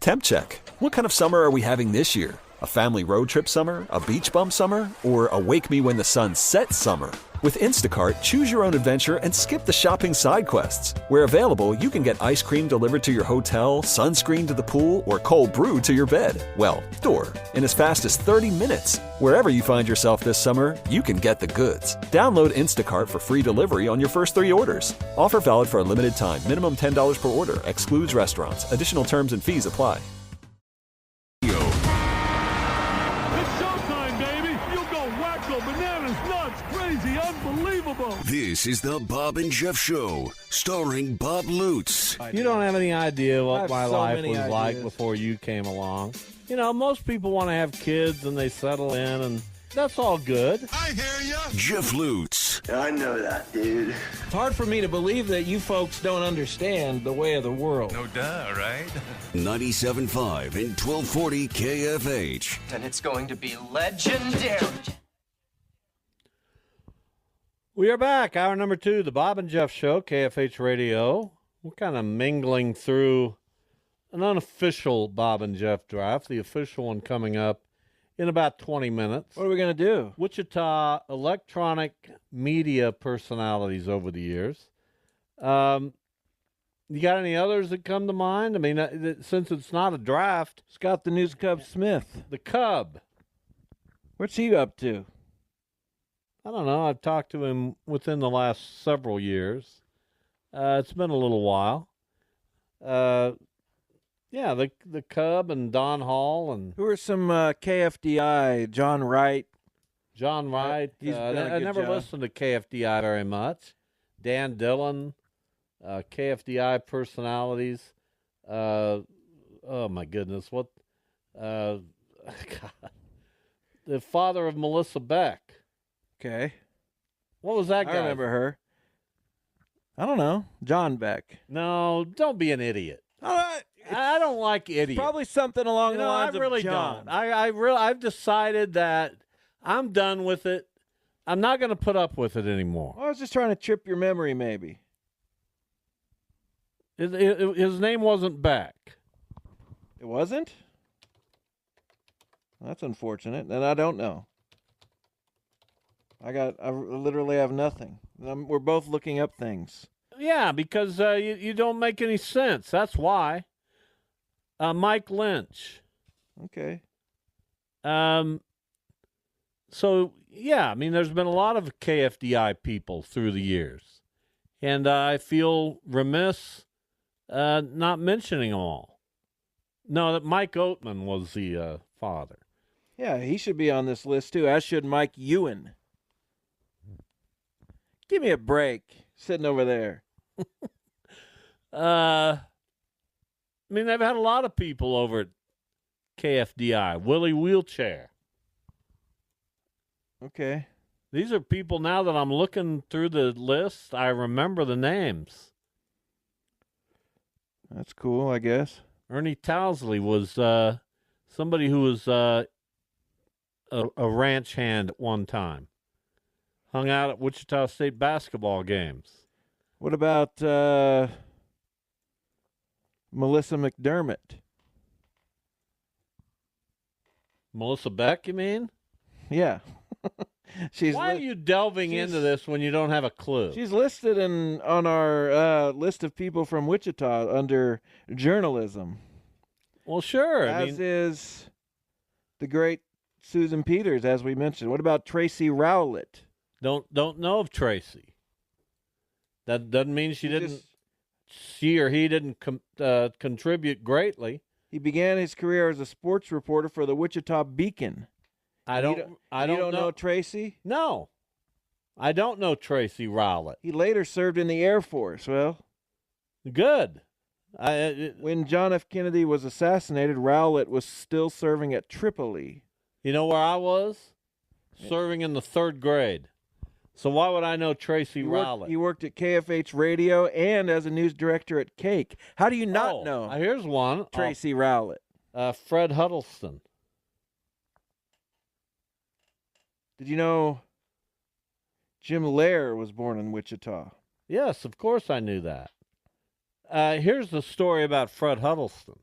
Temp check. What kind of summer are we having this year? A family road trip summer? A beach bum summer? Or a wake me when the sun sets summer? With Instacart, choose your own adventure and skip the shopping side quests. Where available, you can get ice cream delivered to your hotel, sunscreen to the pool, or cold brew to your bed. Well, door. In as fast as 30 minutes. Wherever you find yourself this summer, you can get the goods. Download Instacart for free delivery on your first 3 orders. Offer valid for a limited time. Minimum $10 per order. Excludes restaurants. Additional terms and fees apply. This is the Bob and Jeff Show, starring Bob Lutz. You don't have any idea what my life was ideas. like before you came along. You know, most people want to have kids and they settle in, and that's all good. I hear ya. Jeff Lutz. I know that, dude. It's hard for me to believe that you folks don't understand the way of the world. No duh, right? 97.5 and 1240 KFH. And it's going to be legendary. We are back. Hour number 2, the Bob and Jeff Show, KFH Radio. We're kind of mingling through an unofficial Bob and Jeff draft, the official one coming up in about 20 minutes. What are we going to do? Wichita electronic media personalities over the years. You got any others that come to mind? I mean, since it's not a draft. Scott the News Cub Smith. The Cub. What's he up to? I don't know. I've talked to him within the last several years. It's been a little while. Yeah, the Cub and Don Hall and Who are some KFDI? John Wright. John Wright. He's done a I good never job. listened to KFDI very much. Dan Dillon, KFDI personalities. Oh my goodness, what? God. The father of Melissa Beck. Okay. What was that guy? I remember her. I don't know. John Beck. No, don't be an idiot. All right. I don't like idiots. Probably something along the lines I really of John. don't. I've decided that I'm done with it. I'm not going to put up with it anymore. I was just trying to trip your memory, maybe. His name wasn't Beck. It wasn't? That's unfortunate. And I don't know. I literally have nothing. We're both looking up things. Yeah, because you don't make any sense. That's why. Mike Lynch. Okay. So, yeah, I mean, there's been a lot of KFDI people through the years. And I feel remiss not mentioning them all. No, that Mike Oatman was the father. Yeah, he should be on this list, too, as should Mike Ewan. Give me a break, sitting over there. I mean, they've had a lot of people over at KFDI. Willie Wheelchair. Okay. These are people now that I'm looking through the list. I remember the names. That's cool, I guess. Ernie Towsley was somebody who was a ranch hand at one time. Hung out at Wichita State basketball games. What about Melissa McDermott? Melissa Beck, you mean? Yeah. Why are you delving into this when you don't have a clue? She's listed on our list of people from Wichita under journalism. Well, sure. As is the great Susan Peters, as we mentioned. What about Tracy Rowlett? Don't know of Tracy. That doesn't mean she or he didn't contribute greatly. He began his career as a sports reporter for the Wichita Beacon. I don't know Tracy? No. I don't know Tracy Rowlett. He later served in the Air Force. Well, good. When John F. Kennedy was assassinated, Rowlett was still serving at Tripoli. You know where I was? Serving in the 3rd grade. So why would I know Tracy Rowlett? He worked at KFH Radio and as a news director at Cake. How do you not know? Here's one. Tracy Rowlett. Fred Huddleston. Did you know Jim Lair was born in Wichita? Yes, of course I knew that. Here's the story about Fred Huddleston.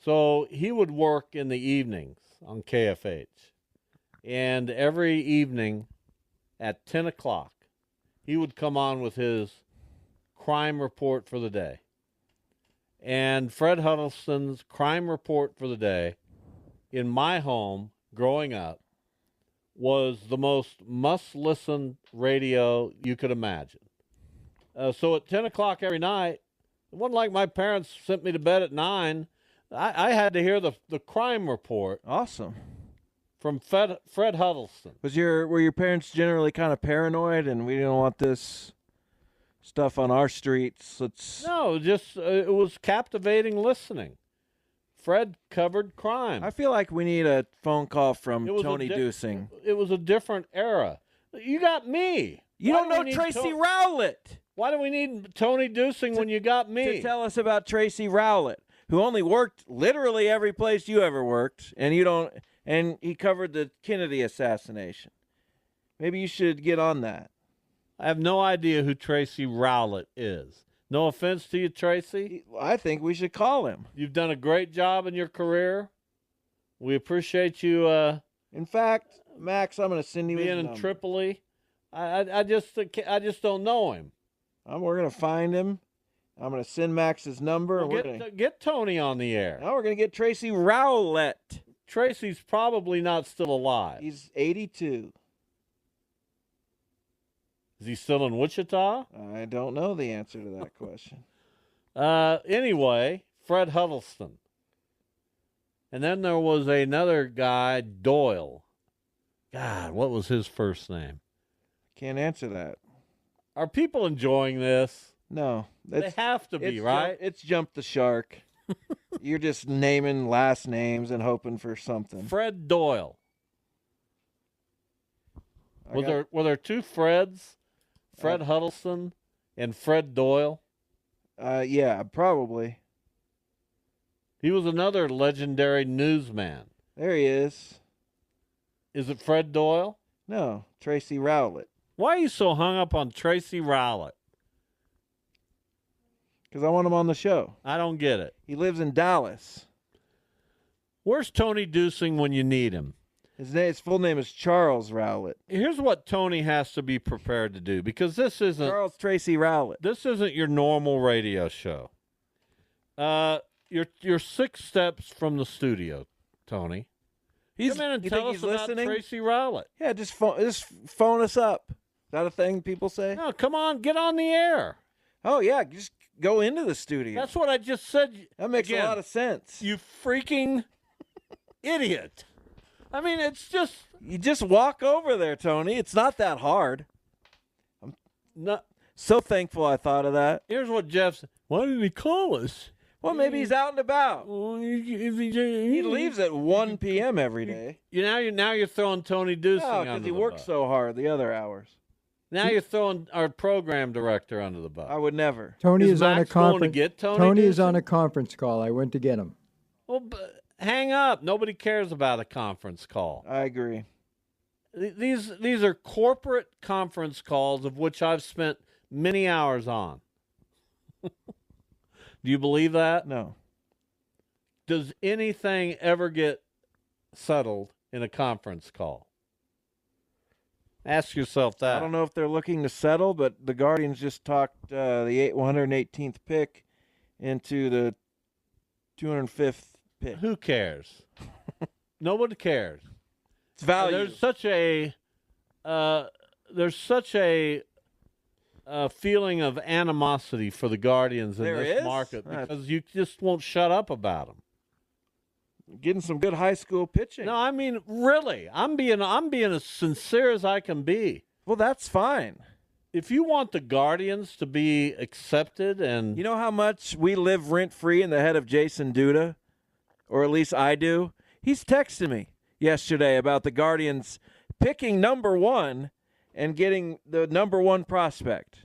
So he would work in the evenings on KFH. And every evening at 10 o'clock, he would come on with his crime report for the day. And Fred Huddleston's crime report for the day in my home growing up was the most must-listen radio you could imagine. So at 10 o'clock every night, it wasn't like my parents sent me to bed at 9. I had to hear the crime report Awesome. from Fred Huddleston. Were your parents generally kind of paranoid, and we didn't want this stuff on our streets? No, just it was captivating listening. Fred covered crime. I feel like we need a phone call from It was Tony Dusing. It was a different era. You got me. You Why don't do we know need Tracy Rowlett Why do we need Tony Dusing when you got me? to tell us about Tracy Rowlett, who only worked literally every place you ever worked, and he covered the Kennedy assassination. Maybe you should get on that. I have no idea who Tracy Rowlett is. No offense to you, Tracy. I think we should call him. You've done a great job in your career. We appreciate you In fact, Max, I'm going to send you his being in number. Tripoli. I just don't know him. We're going to find him. I'm going to send Max his number. Well, and get Tony on the air. now we're going to get Tracy Rowlett. Tracy's probably not still alive. He's 82. Is he still in Wichita? I don't know the answer to that question. Anyway, Fred Huddleston. And then there was another guy, Doyle. God, what was his first name? Can't answer that. Are people enjoying this? No. They have to be, right? It's jumped the shark. You're just naming last names and hoping for something. Fred Doyle. Were there two Freds? Fred Huddleston and Fred Doyle? Yeah, probably. He was another legendary newsman. There he is. Is it Fred Doyle? No, Tracy Rowlett. Why are you so hung up on Tracy Rowlett? Because I want him on the show. I don't get it. He lives in Dallas. Where's Tony Dusing when you need him? His full name is Charles Rowlett. Here's what Tony has to be prepared to do, because this isn't Charles Tracy Rowlett. this isn't your normal radio show. You're 6 steps from the studio, Tony. Come in and you tell think us he's about listening? Tracy Rowlett. Yeah, just phone us up. Is that a thing people say? No, come on, get on the air. Oh, yeah, just go into the studio. That's what I just said. That makes Again, a lot of sense. You freaking idiot. I mean, it's just You just walk over there, Tony. It's not that hard. not. So thankful I thought of that. Here's what Jeff said. Why didn't he call us? Well, maybe he's out and about. Well, He leaves at 1 p.m. every day. Now you're throwing Tony Dusing No, under because he the works bus. so hard the other hours. Now you're throwing our program director under the bus. I would never. Tony Is is on a Max going to conference. get Tony Tony is Dusing? on a conference call. I went to get him. Well, hang up. Nobody cares about a conference call. I agree. These are corporate conference calls of which I've spent many hours on. Do you believe that? No. Does anything ever get settled in a conference call? Ask yourself that. I don't know if they're looking to settle, but the Guardians just talked the 118th pick into the 205th pick. Who cares? Nobody cares. It's value. There's such a feeling of animosity for the Guardians in There this is? market That's- because you just won't shut up about them. Getting some good high school pitching. No, I mean really. I'm being as sincere as I can be. Well, that's fine. If you want the Guardians to be accepted and You know how much we live rent-free in the head of Jason Duda? Or at least I do? He's texting me yesterday about the Guardians picking number 1 and getting the number 1 prospect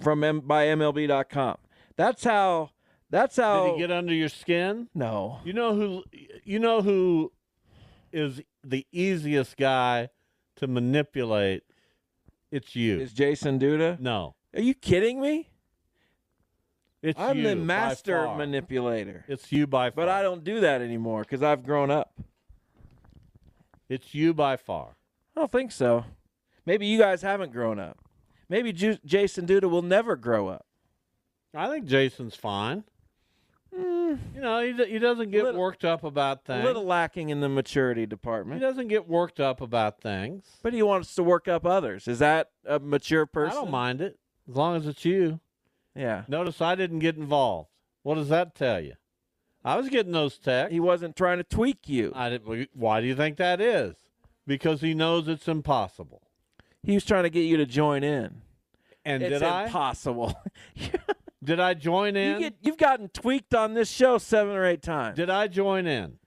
by MLB.com. That's how did he get under your skin? No. You know who is the easiest guy to manipulate? It's you. Is Jason Duda? No. Are you kidding me? It's I'm you, the by master far. manipulator. It's you by far. But I don't do that anymore because I've grown up. It's you by far. I don't think so. Maybe you guys haven't grown up. Maybe Jason Duda will never grow up. I think Jason's fine. You know, he doesn't get worked up about things. A little lacking in the maturity He department. doesn't get worked up about things. But he wants to work up others. Is that a mature person? I don't mind it, as long as it's you. Yeah. Notice I didn't get involved. What does that tell you? I was getting those texts. He wasn't trying to tweak you. Why do you think that is? Because he knows it's impossible. He was trying to get you to join in. And It's did I? impossible. Did I join in? You've gotten tweaked on this show 7 or 8 times. Did I join in?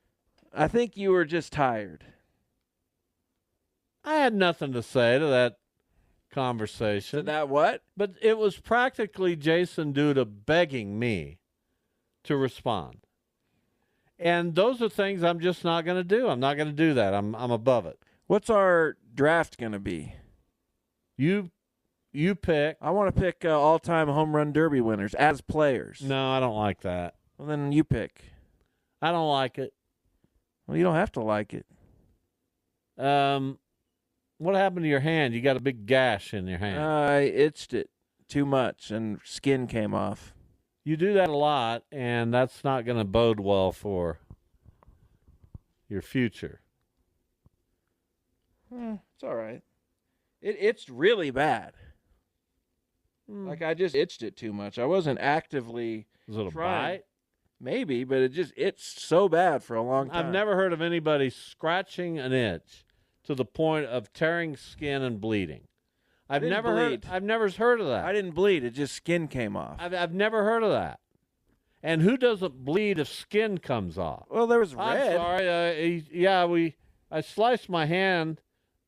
I think you were just tired. I had nothing to say to that conversation. So that what? But it was practically Jason Duda begging me to respond. And those are things I'm just not going to do. I'm not going to do that. I'm above it. What's our draft going to be? You pick. I want to pick all-time home run derby winners as players. No, I don't like that. Well, then you pick. I don't like it. Well, you don't have to like it. What happened to your hand? You got a big gash in your hand. I itched it too much and skin came off. You do that a lot, and that's not going to bode well for your future. It's all right. It itched really bad. Like I just itched it too much. I wasn't actively Is it a trying. bite? Maybe, but it just itched so bad for a long time. I've never heard of anybody scratching an itch to the point of tearing skin and bleeding. I've didn't never bleed. heard of that. I didn't bleed. It just skin came off. I've never heard of that. And who doesn't bleed if skin comes off? Well, there was I'm red. sorry. I sliced my hand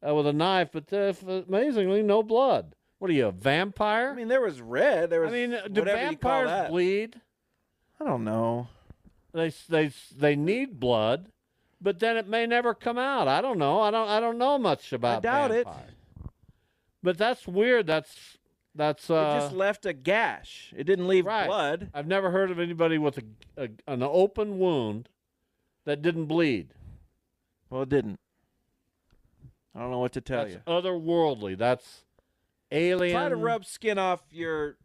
with a knife, but amazingly, no blood. What are you, a vampire? I mean, there was red. There was. do whatever you call vampires that. bleed? I don't know. They need blood, but then it may never come out. I don't know. I don't know much about. I doubt it. vampires. But that's weird. That's It just left a gash. It didn't leave right. blood. I've never heard of anybody with an open wound that didn't bleed. Well, it didn't. I don't know what to tell That's you. otherworldly. That's alien. Try to rub skin off your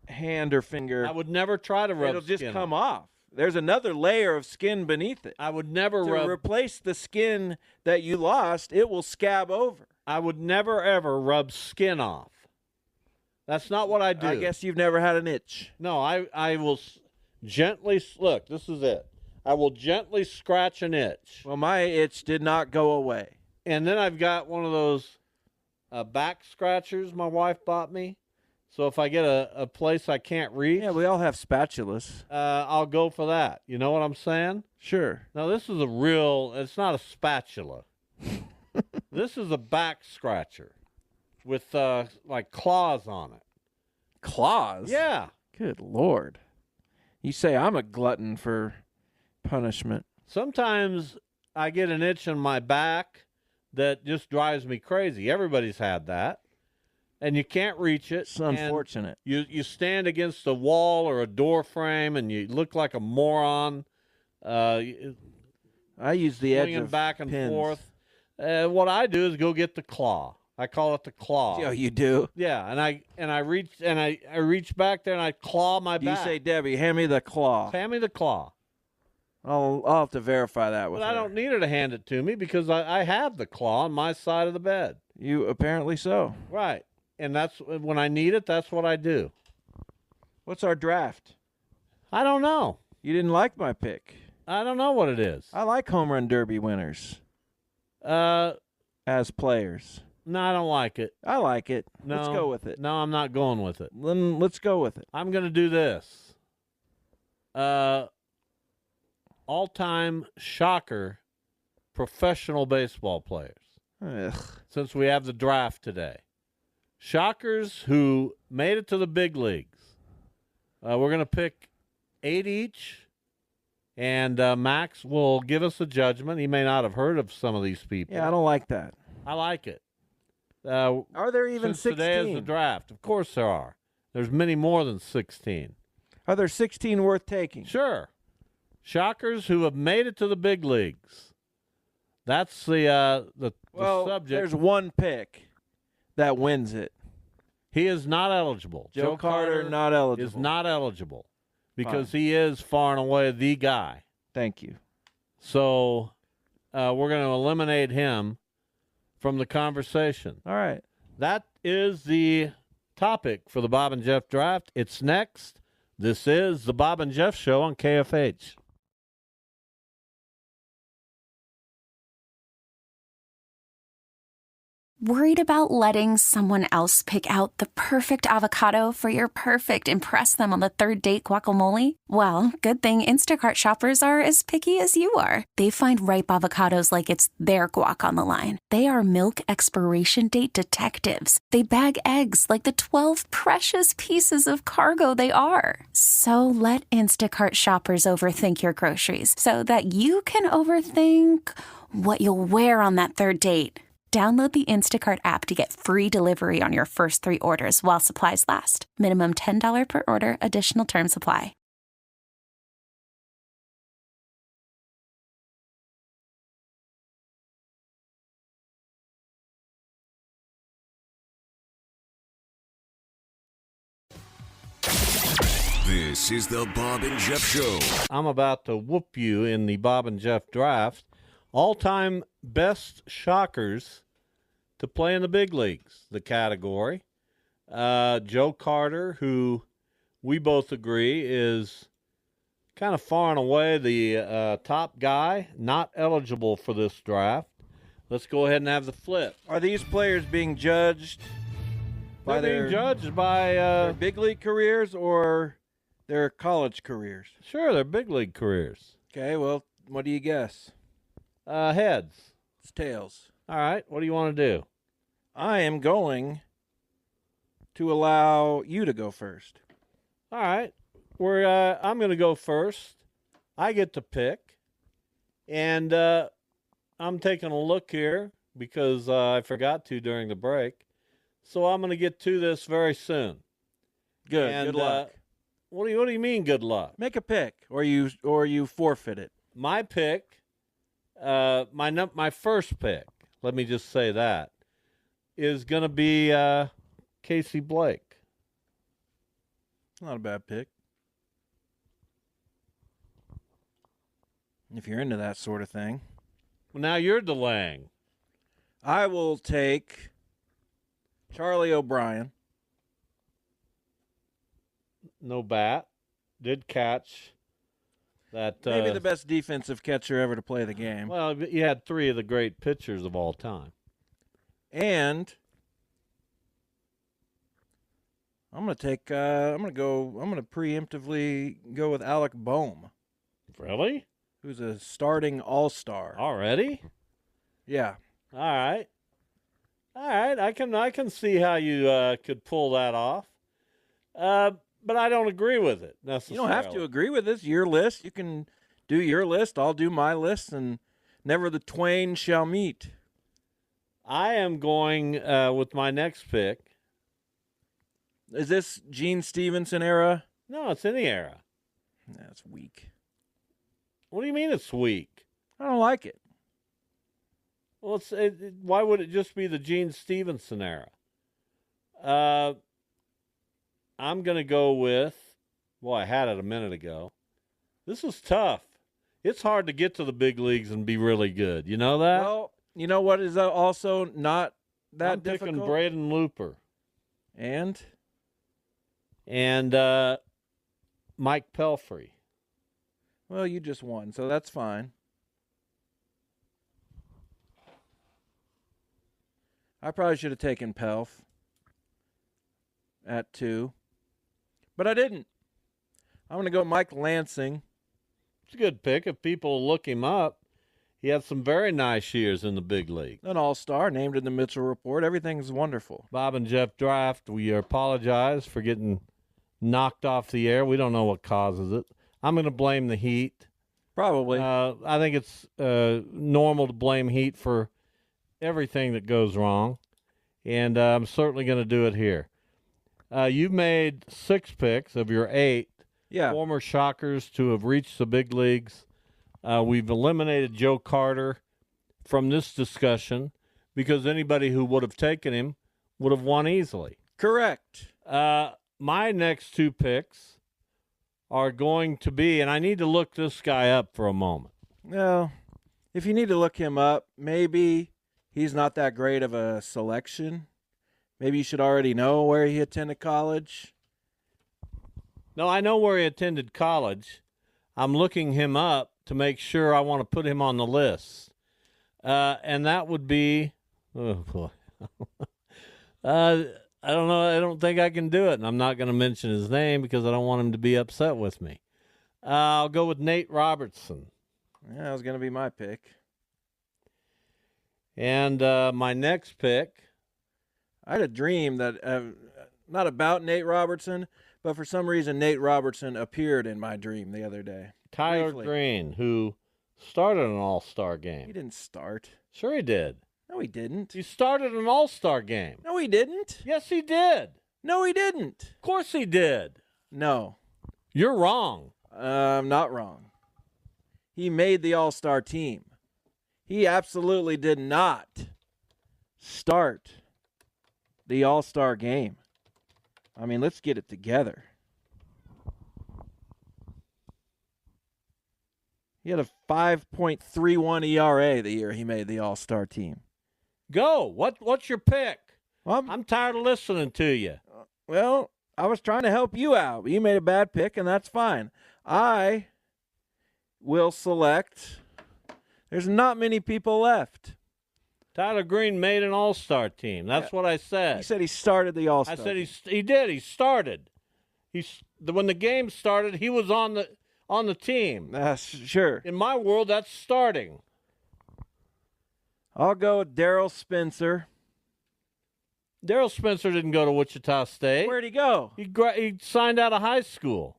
hand or finger. I would never try to rub It'll just skin come off. off. There's another layer of skin beneath it. I would never To rub. replace the skin that you lost, it will scab over. I would never ever rub skin off. That's not what I do. I guess you've never had an itch. No, I will gently look. This is it. I will gently scratch an itch, Well, my itch did not go away. and then I've got one of those back scratchers my wife bought me. So if I get a place I can't reach, Yeah, we all have spatulas. I'll go for that. You know what I'm saying? Sure. Now this is it's not a spatula. This is a back scratcher with like claws on it. Claws? Yeah. Good Lord. You say I'm a glutton for punishment. Sometimes I get an itch on my back that just drives me crazy. Everybody's had that. And you can't reach it. It's unfortunate. And you stand against a wall or a door frame and you look like a moron. I use the edge Swinging of back and pins. forth. What I do is go get the claw. I call it the claw. Oh, you do? Yeah, and I reach back there and I claw my You back. say, Debbie, hand me the claw. Hand me the claw. I'll have to verify that with But her. I don't need her to hand it to me because I have the claw on my side of the bed. You apparently so. Right. And that's when I need it, that's what I do. What's our draft? I don't know. You didn't like my pick. I don't know what it is. I like home run derby winners No, as players. I don't like it. I like it. No, Let's go with it. No, I'm not going with it. Then let's go with it. I'm going to do this. All-time shocker professional baseball players. Ugh. Since we have the draft today. Shockers who made it to the big leagues. We're going to pick 8 each, and Max will give us a judgment. He may not have heard of some of these people. Yeah, I don't like that. I like it. Are there even Since 16? today is the draft. Of course there are. There's many more than 16. Are there 16 worth taking? Sure. Shockers who have made it to the big leagues. That's the subject. There's one pick that wins it. He is not eligible. Joe Carter not eligible. Is not eligible because he is far and away the guy. Thank you. So we're going to eliminate him from the conversation. All right. That is the topic for the Bob and Jeff draft. It's next. This is the Bob and Jeff Show on KFH. Worried about letting someone else pick out the perfect avocado for your perfect impress them on the third date guacamole? Well, good thing Instacart shoppers are as picky as you are. They find ripe avocados like it's their guac on the line. They are milk expiration date detectives. They bag eggs like the 12 precious pieces of cargo they are. So let Instacart shoppers overthink your groceries so that you can overthink what you'll wear on that third date. Download the Instacart app to get free delivery on your first 3 orders while supplies last. Minimum $10 per order. Additional terms apply. This is the Bob and Jeff Show. I'm about to whoop you in the Bob and Jeff draft. All-time best shockers to play in the big leagues, the category. Joe Carter, who we both agree is kind of far and away the top guy, not eligible for this draft. Let's go ahead and have the flip. Are these players being judged by They're being judged by their big league careers or their college careers? Sure, they're big league careers. Okay, well, what do you guess? Heads. It's tails. All right, what do you want to do? I am going to allow you to go first. All right, I'm going to go first. I get to pick, and I'm taking a look here because I forgot to during the break. So I'm going to get to this very soon. Good. And, good luck. What do you mean? Good luck. Make a pick, or you forfeit it. My pick. My first pick, let me just say that, is going to be Casey Blake. Not a bad pick. If you're into that sort of thing. Well, now you're delaying. I will take Charlie O'Brien. No bat. Did catch. That maybe the best defensive catcher ever to play the game. Well, you had 3 of the great pitchers of all time. And I'm going to preemptively go with Alec Boehm. Really? Who's a starting all-star. Already? Yeah. All right. I can see how you could pull that off. But I don't agree with it necessarily. You don't have to agree with this. Your list. You can do your list. I'll do my list, and never the twain shall meet. I am going with my next pick. Is this Gene Stevenson era? No, it's any era. That's weak. What do you mean it's weak? I don't like it. Well, why would it just be the Gene Stevenson era? I'm going to go with, I had it a minute ago. This is tough. It's hard to get to the big leagues and be really good. You know that? Well, you know what is also not that I'm difficult? picking Braden Looper. And Mike Pelfrey. Well, you just won, so that's fine. I probably should have taken Pelf at 2. But I didn't. I'm going to go Mike Lansing. It's a good pick. If people look him up, he had some very nice years in the big league. An all-star, named in the Mitchell Report. Everything's wonderful. Bob and Jeff draft, we apologize for getting knocked off the air. We don't know what causes it. I'm going to blame the heat. Probably. I think it's normal to blame heat for everything that goes wrong, and I'm certainly going to do it here. You've made 6 picks of your 8. Yeah. former Shockers to have reached the big leagues. We've eliminated Joe Carter from this discussion because anybody who would have taken him would have won easily. Correct. My next two picks are going to be, and I need to look this guy up for a moment. Well, if you need to look him up, maybe he's not that great of a selection. Maybe you should already know where he attended college. No, I know where he attended college. I'm looking him up to make sure I want to put him on the list. And that would be, oh boy. I don't know. I don't think I can do it. And I'm not going to mention his name because I don't want him to be upset with me. I'll go with Nate Robertson. Yeah, that was going to be my pick. And my next pick. I had a dream that, not about Nate Robertson, but for some reason Nate Robertson appeared in my dream the other day. Tyler Briefly. Green, who started an all-star game. He didn't start. Sure he did. No, he didn't. He started an all-star game. No, he didn't. Yes, he did. No, he didn't. Of course he did. No. You're wrong. I'm not wrong. He made the all-star team. He absolutely did not start the all-star game. I mean, let's get it together. He had a 5.31 ERA the year he made the all-star team. Go. What's your pick? Well, I'm tired of listening to you. Well, I was trying to help you out. You made a bad pick, and that's fine. I will select. There's not many people left. Tyler Green made an all-star team. That's what I said. He said he started the all-star. I said he did. He started. When the game started, he was on the team. Sure. In my world, that's starting. I'll go with Darryl Spencer. Darryl Spencer didn't go to Wichita State. Where'd he go? He signed out of high school.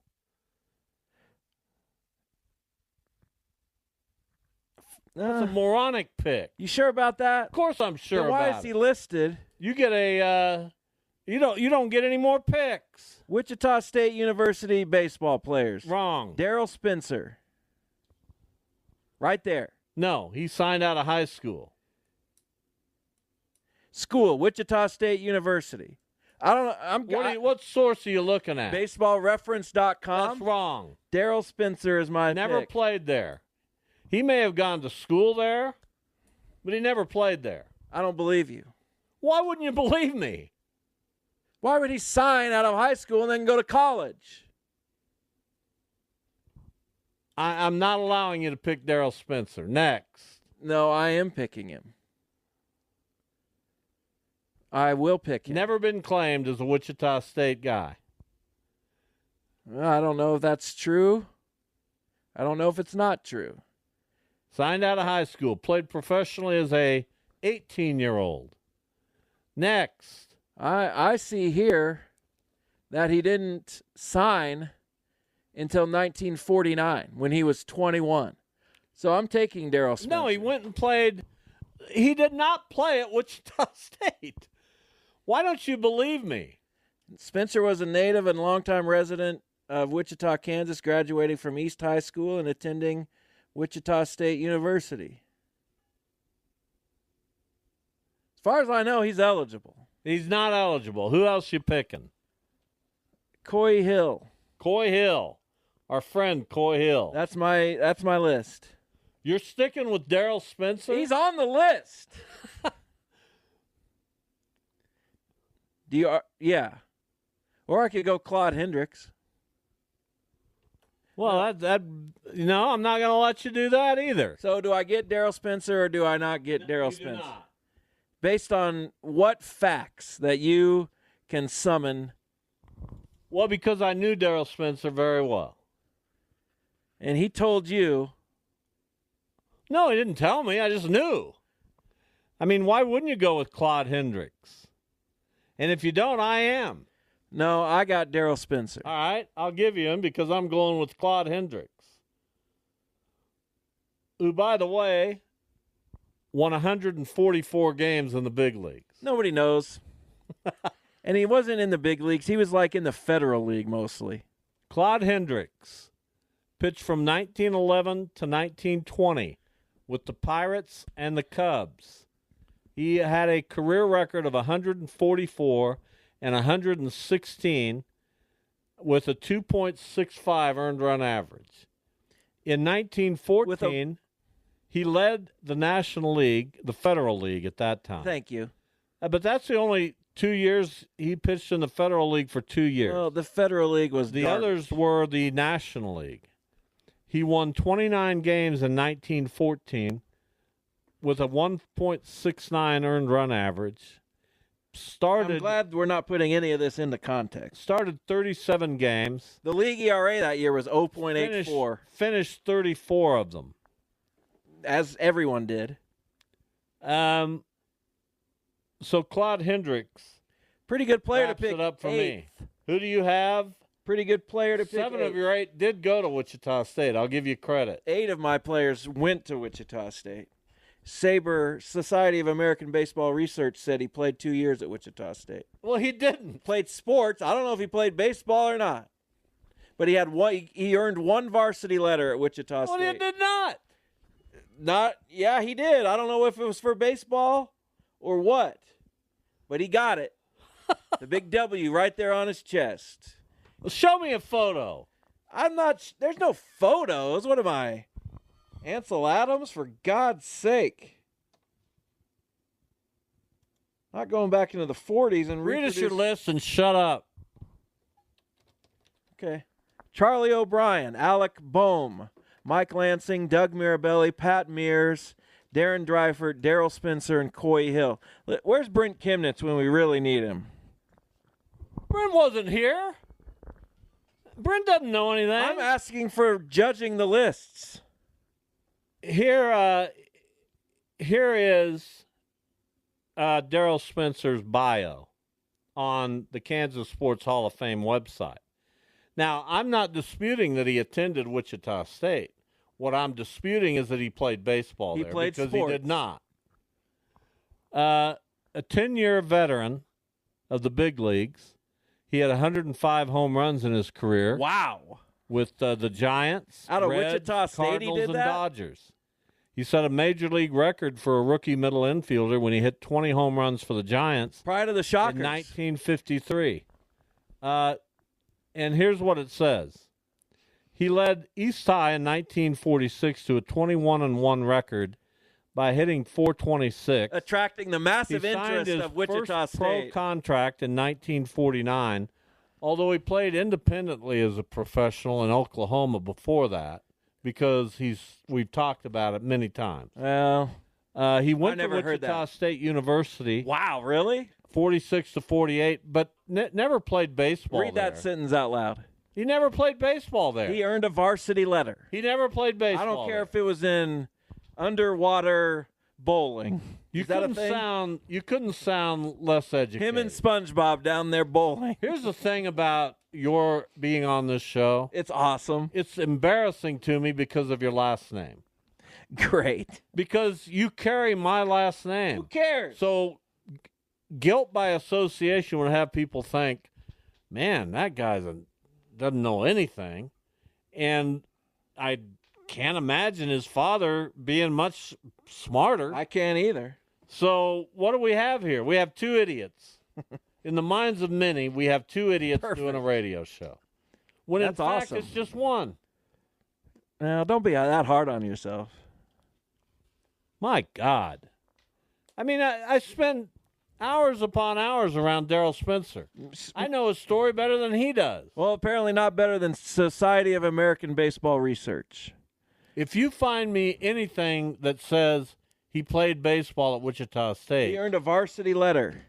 That's a moronic pick. You sure about that? Of course I'm sure Then why about is he it. listed? You get you don't get any more picks. Wichita State University baseball players. Wrong. Darryl Spencer. Right there. No, he signed out of high school. School, Wichita State University. I don't know. What source are you looking at? BaseballReference.com. That's wrong. Darryl Spencer is my Never pick. played there. He may have gone to school there, but he never played there. I don't believe you. Why wouldn't you believe me? Why would he sign out of high school and then go to college? I'm not allowing you to pick Darryl Spencer. Next. No, I am picking him. I will pick him. Never been claimed as a Wichita State guy. Well, I don't know if that's true. I don't know if it's not true. Signed out of high school. Played professionally as a 18-year-old. Next. I see here that he didn't sign until 1949 when he was 21. So I'm taking Darryl Spencer. No, he went and played. He did not play at Wichita State. Why don't you believe me? Spencer was a native and longtime resident of Wichita, Kansas, graduating from East High School and attending Wichita State University. As far as I know, he's eligible. He's not eligible. Who else you picking? Coy Hill. Coy Hill. Our friend Coy Hill. That's my list. You're sticking with Darryl Spencer? He's on the list. Yeah. Or I could go Claude Hendricks. Well, I'm not going to let you do that either. So do I get Darryl Spencer or do I not get Darryl You Spencer? do not. Based on what facts that you can summon? Well, because I knew Darryl Spencer very well. And he told you. No, he didn't tell me. I just knew. I mean, why wouldn't you go with Claude Hendricks? And if you don't, I am. No, I got Darryl Spencer. All right, I'll give you him because I'm going with Claude Hendricks, who, by the way, won 144 games in the big leagues. Nobody knows. And he wasn't in the big leagues. He was like in the Federal League mostly. Claude Hendricks pitched from 1911 to 1920 with the Pirates and the Cubs. He had a career record of 144 and 116 with a 2.65 earned run average. In 1914, he led the National League, the Federal League at that time. Thank you. But that's the only 2 years he pitched in the Federal League for 2 years. Well, the Federal League was The garbage. others were the National League. He won 29 games in 1914 with a 1.69 earned run average. I'm glad we're not putting any of this into context. Started 37 games. The league ERA that year was 0.84. Finished 34 of them. As everyone did. So Claude Hendricks, Pretty good player to wraps pick it up for eighth. me. Who do you have? Pretty good player to pick 7 eighth. of your 8 did go to Wichita State. I'll give you credit. 8 of my players went to Wichita State. Saber, Society of American Baseball Research, said he played 2 years at Wichita State. Well, he didn't. Played sports. I don't know if he played baseball or not. But he had one. He earned one varsity letter at Wichita Well, State. he did not. Yeah, he did. I don't know if it was for baseball or what. But he got it. The big W right there on his chest. Well, show me a photo. There's no photos. What am I? Ansel Adams, for God's sake. Not going back into the 40s and Read us your reproduce- list and shut up. Okay. Charlie O'Brien, Alec Boehm, Mike Lansing, Doug Mirabelli, Pat Mears, Darren Dreifert, Darrell Spencer, and Coy Hill. Where's Brent Kimnitz when we really need him? Brent wasn't here. Brent doesn't know anything. I'm asking for judging the lists. Here is Darrell Spencer's bio on the Kansas Sports Hall of Fame website. Now, I'm not disputing that he attended Wichita State. What I'm disputing is that he played baseball He there played because sports. he did not. A 10-year veteran of the big leagues. He had 105 home runs in his career. Wow. With the Giants, Out of Reds, Wichita State, he Cardinals, did and that? Dodgers. He set a major league record for a rookie middle infielder when he hit 20 home runs for the Giants Prior to the Shockers. in 1953. And here's what it says. He led East High in 1946 to a 21-1 record by hitting .426. Attracting the massive He signed interest his of Wichita first pro State. contract in 1949, although he played independently as a professional in Oklahoma before that, because we've talked about it many times. Well, He went to never heard Wichita that. State University, wow, really? 46 to 48, but never played baseball Read that there. sentence out loud. He never played baseball there. He earned a varsity letter. He never played baseball. I don't care there. if it was in underwater bowling. You Is that a couldn't thing? You couldn't sound less educated. Him and SpongeBob down there bowling. Here's the thing about your being on this show. It's awesome. It's embarrassing to me because of your last name. Great. Because you carry my last Who name. cares? So guilt by association would have people think, man, that guy doesn't know anything. And I can't imagine his father being much smarter. I can't either. So what do we have here? We have two idiots. In the minds of many, we have two idiots doing a radio show. When That's in fact, awesome. it's just one. Now, don't be that hard on yourself. My God. I mean, I spend hours upon hours around Darrell Spencer. I know his story better than he does. Well, apparently not better than Society of American Baseball Research. If you find me anything that says he played baseball at Wichita State, He earned a varsity letter.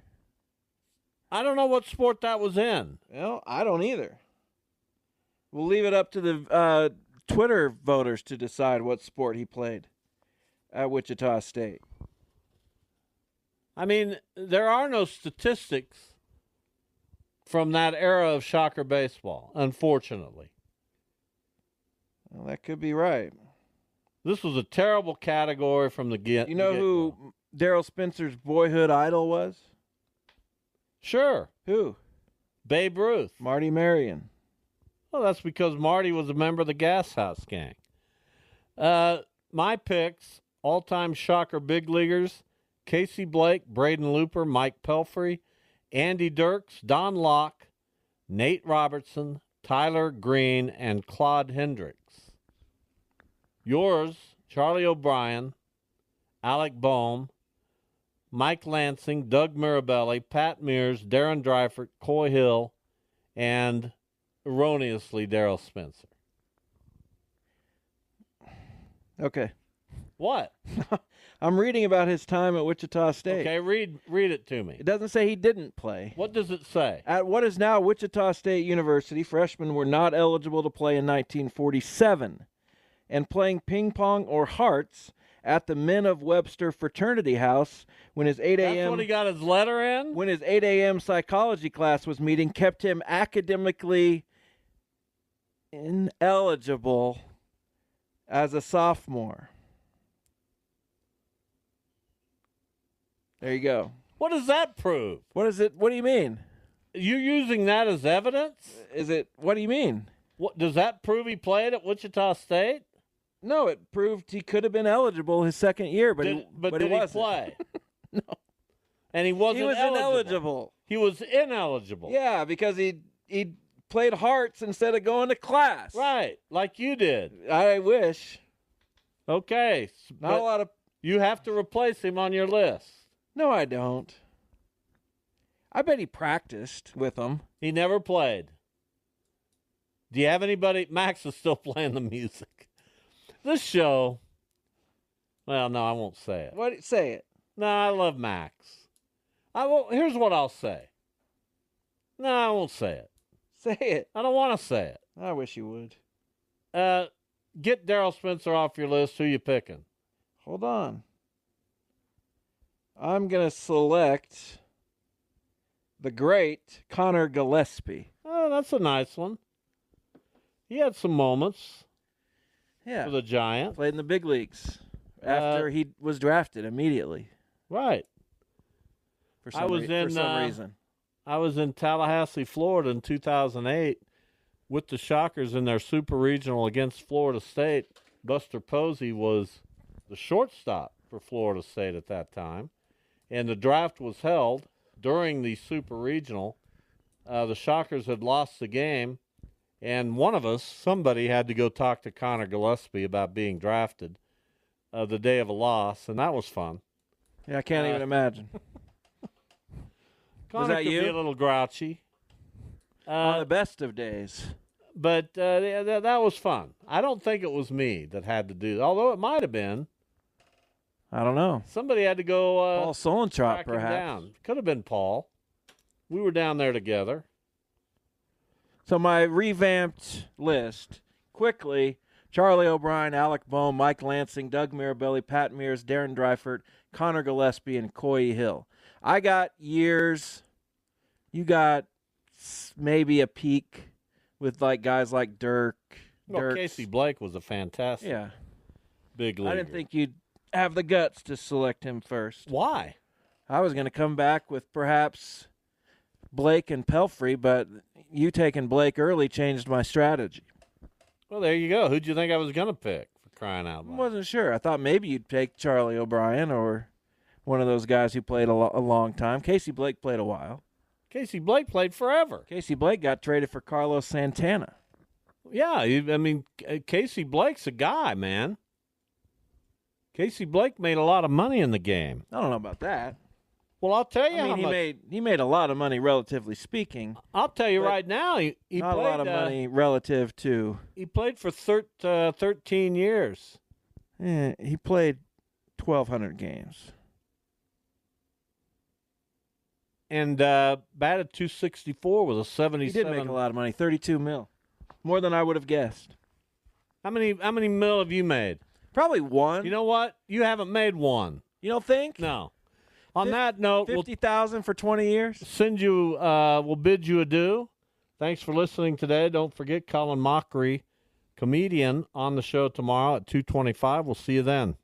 I don't know what sport that was in. Well, I don't either. We'll leave it up to the Twitter voters to decide what sport he played at Wichita State. I mean, there are no statistics from that era of Shocker baseball, unfortunately. Well, that could be right. This was a terrible category from the get. You know who Darrell Spencer's boyhood idol was? Sure. Who? Babe Ruth. Marty Marion. Well, that's because Marty was a member of the Gas House Gang. My picks, all-time shocker big leaguers, Casey Blake, Braden Looper, Mike Pelfrey, Andy Dirks, Don Locke, Nate Robertson, Tyler Green, and Claude Hendricks. Yours, Charlie O'Brien, Alec Boehm, Mike Lansing, Doug Mirabelli, Pat Mears, Darren Dreifert, Coy Hill, and erroneously Darrell Spencer. Okay. What? I'm reading about his time at Wichita State. Okay, read it to me. It doesn't say he didn't play. What does it say? At what is now Wichita State University, freshmen were not eligible to play in 1947. And playing ping pong or hearts at the Men of Webster Fraternity House when his 8 a.m. That's when he got his letter in? When his 8 a.m. psychology class was meeting kept him academically ineligible as a sophomore. There you go. What does that prove? What is it? What do you mean? You using that as evidence? Is it? What do you mean? What does that prove he played at Wichita State? No, it proved he could have been eligible his second year, but he did wasn't. he play? No. And he wasn't He was eligible. ineligible. He was ineligible. Yeah, because he played hearts instead of going to class. Right, like you did. I wish. Okay. Not a lot of. You have to replace him on your list. No, I don't. I bet he practiced with them. He never played. Do you have anybody? Max is still playing the music. This show. Well, no, I won't say it. What? Say it. No, I love Max. I won't. Here's what I'll say. No, I won't say it. Say it. I don't want to say it. I wish you would. Get Darrell Spencer off your list. Who you picking? Hold on. I'm going to select the great Connor Gillespie. Oh, that's a nice one. He had some moments Yeah. for the Giants. Played in the big leagues after he was drafted immediately. Right. For I was for some reason. I was in Tallahassee, Florida in 2008 with the Shockers in their Super Regional against Florida State. Buster Posey was the shortstop for Florida State at that time. And the draft was held during the Super Regional. The Shockers had lost the game, and one of us, somebody, had to go talk to Connor Gillespie about being drafted the day of a loss, and that was fun. Yeah, I can't even imagine. Connor that could you? be a little grouchy. On the best of days. But that was fun. I don't think it was me that had to do that, although it might have been. I don't know. Somebody had to go Paul Solentrop, track him perhaps. down. Could have been Paul. We were down there together. So my revamped list, quickly, Charlie O'Brien, Alec Boehm, Mike Lansing, Doug Mirabelli, Pat Mears, Darren Dreifert, Connor Gillespie, and Coy Hill. I got years. You got maybe a peak with like guys like Dirk. Well, Dirks. Casey Blake was a fantastic Yeah. big leaguer. I didn't think you'd have the guts to select him first. Why? I was going to come back with perhaps Blake and Pelfrey, but you taking Blake early changed my strategy. Well, there you go. Who'd you think I was going to pick, for crying out I loud? wasn't sure. I thought maybe you'd take Charlie O'Brien or one of those guys who played a long time. Casey Blake played a while. Casey Blake played forever. Casey Blake got traded for Carlos Santana. Yeah, Casey Blake's a guy, man. Casey Blake made a lot of money in the game. I don't know about that. Well, I'll tell you I how mean, much. he made a lot of money, relatively speaking. I'll tell you but right now, he Not played a lot of money relative to. He played for 13 years. He played 1,200 games. And batted .264 with a 77. He did make a lot of money, 32 mil, more than I would have guessed. How many mil have you made? Probably one. You know what? You haven't made one. You don't think? No. On that note, we'll 50,000 for 20 years. we'll bid you adieu. Thanks for listening today. Don't forget Colin Mockery, comedian, on the show tomorrow at 2:25. We'll see you then.